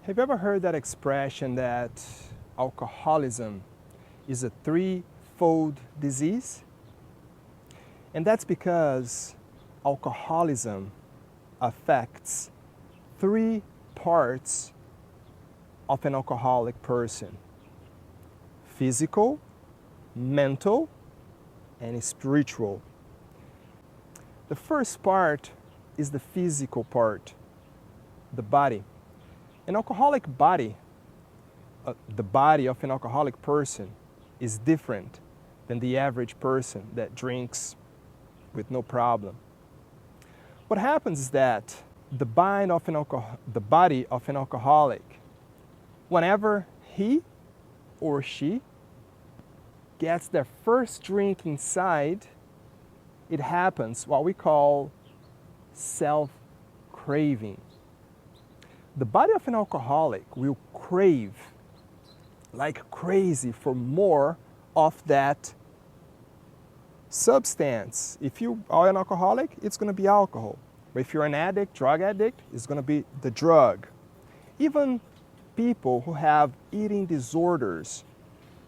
Have you ever heard that expression that alcoholism is a threefold disease? And that's because alcoholism affects three parts of an alcoholic person: physical, mental, and spiritual. The first part is the physical part, the body. An alcoholic body, the body of an alcoholic person, is different than the average person that drinks with no problem. What happens is that the body of an alcoholic, whenever he or she gets their first drink inside, it happens what we call self-craving. The body of an alcoholic will crave like crazy for more of that substance. If you are an alcoholic, it's going to be alcohol. But if you're an addict, drug addict, it's going to be the drug. Even people who have eating disorders,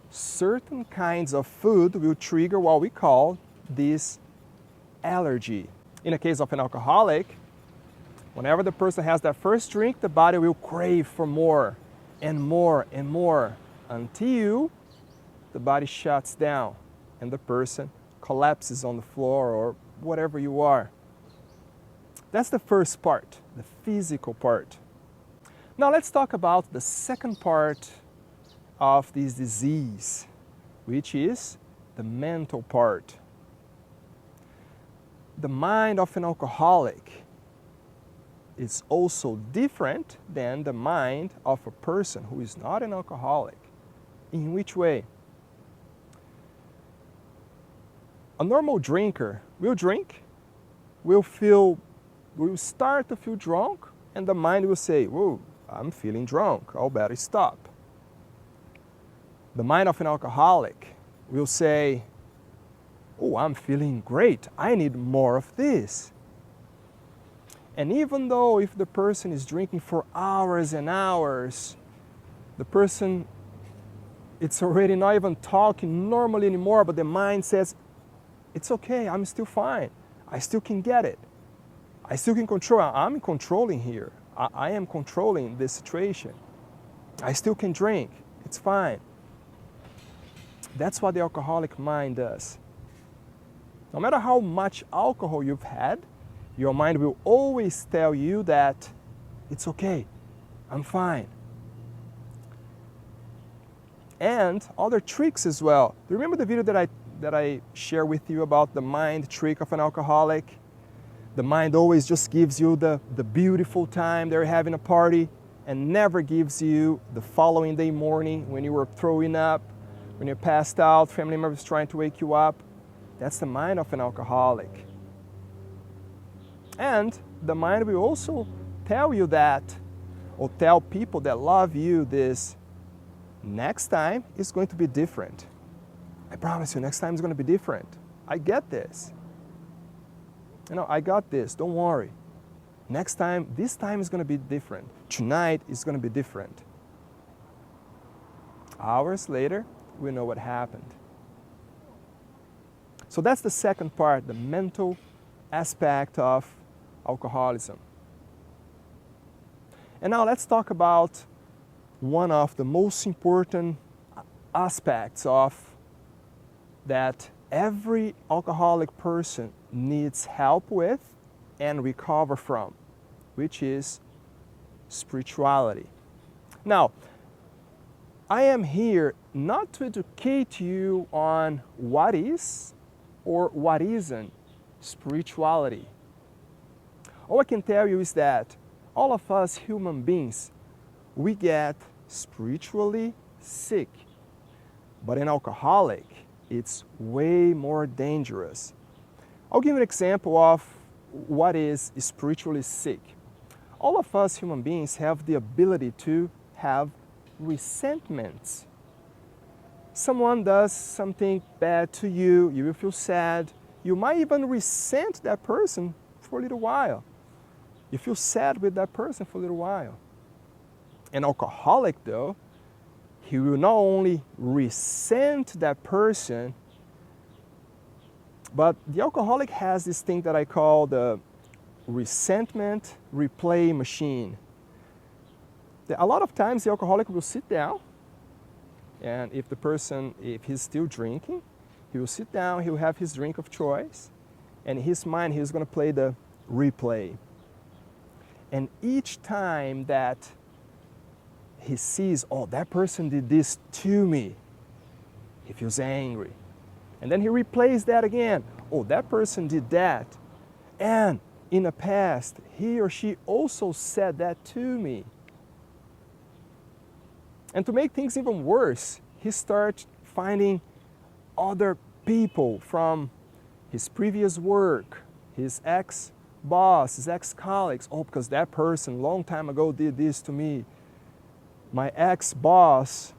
certain kinds of food will trigger what we call this allergy. In the case of an alcoholic, whenever the person has that first drink, the body will crave for more and more and more until the body shuts down and the person collapses on the floor or whatever you are. That's the first part, the physical part. Now let's talk about the second part of this disease, which is the mental part. The mind of an alcoholic is also different than the mind of a person who is not an alcoholic. In which way? A normal drinker will drink, will start to feel drunk, and the mind will say, "Whoa, I'm feeling drunk, I'll better stop." The mind of an alcoholic will say, "Oh, I'm feeling great, I need more of this." And even though if the person is drinking for hours and hours, the person, it's already not even talking normally anymore, but the mind says, "It's okay, I'm still fine. I still can get it. I still can control. I'm controlling here. I am controlling this situation. I still can drink. It's fine." That's what the alcoholic mind does. No matter how much alcohol you've had, your mind will always tell you that it's okay, I'm fine. And other tricks as well. Do you remember the video that I shared with you about the mind trick of an alcoholic? The mind always just gives you the beautiful time they're having a party and never gives you the following day morning when you were throwing up, when you're passed out, family members trying to wake you up. That's the mind of an alcoholic. And the mind will also tell you that, or tell people that love you this, next time is going to be different. I promise you, next time is going to be different. I get this. I got this, don't worry. Next time, this time is going to be different. Tonight is going to be different. Hours later, we know what happened. So that's the second part, the mental aspect of alcoholism. And now let's talk about one of the most important aspects of that every alcoholic person needs help with and recover from, which is spirituality. Now, I am here not to educate you on what is or what isn't spirituality. All I can tell you is that all of us human beings, we get spiritually sick. But an alcoholic, it's way more dangerous. I'll give you an example of what is spiritually sick. All of us human beings have the ability to have resentments. Someone does something bad to you, you will feel sad. You might even resent that person for a little while. You feel sad with that person for a little while. An alcoholic, though, he will not only resent that person, but the alcoholic has this thing that I call the resentment replay machine. A lot of times the alcoholic will sit down, and if he's still drinking, he will sit down, he will have his drink of choice, and in his mind he's going to play the replay. And each time that he sees, oh, that person did this to me, he feels angry. And then he replays that again. Oh, that person did that. And in the past, he or she also said that to me. And to make things even worse, he starts finding other people from his previous work, his ex-boss, his ex-colleagues. Oh, because that person long time ago did this to me. My ex-boss,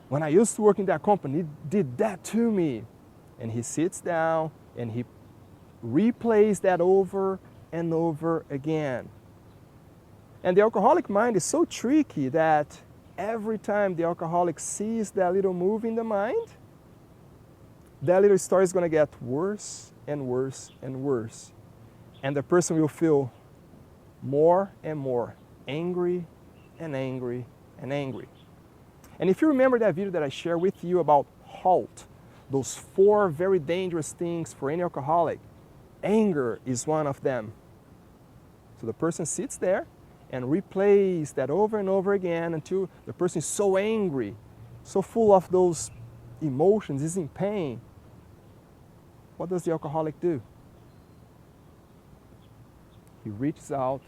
when I used to work in that company, did that to me. And he sits down and he replays that over and over again. And the alcoholic mind is so tricky that every time the alcoholic sees that little move in the mind, that little story is going to get worse and worse and worse. And the person will feel more and more angry and angry and angry. And if you remember that video that I shared with you about HALT, those 4 very dangerous things for any alcoholic, anger is one of them. So the person sits there and replays that over and over again until the person is so angry, so full of those emotions, is in pain. What does the alcoholic do? He reaches out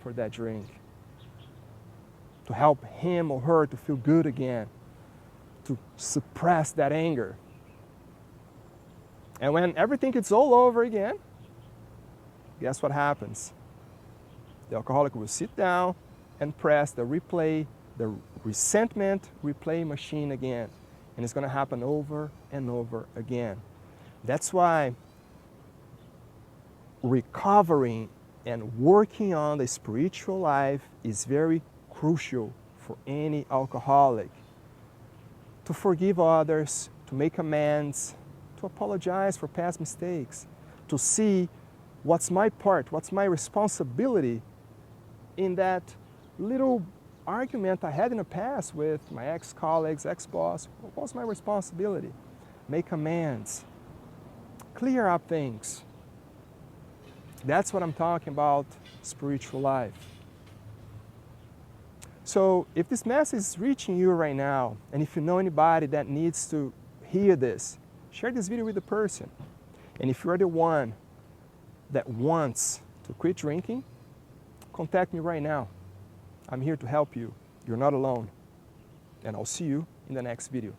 for that drink to help him or her to feel good again, to suppress that anger. And when everything is all over again, guess what happens? The alcoholic will sit down and press the resentment replay machine again. And it's going to happen over and over again. That's why recovering and working on the spiritual life is very crucial for any alcoholic. To forgive others, to make amends, to apologize for past mistakes, to see what's my part, what's my responsibility in that little argument I had in the past with my ex-colleagues, ex-boss. What was my responsibility? Make amends. Clear up things. That's what I'm talking about, spiritual life. So if this message is reaching you right now, and if you know anybody that needs to hear this, share this video with the person. And if you're the one that wants to quit drinking, contact me right now. I'm here to help you. You're not alone. And I'll see you in the next video.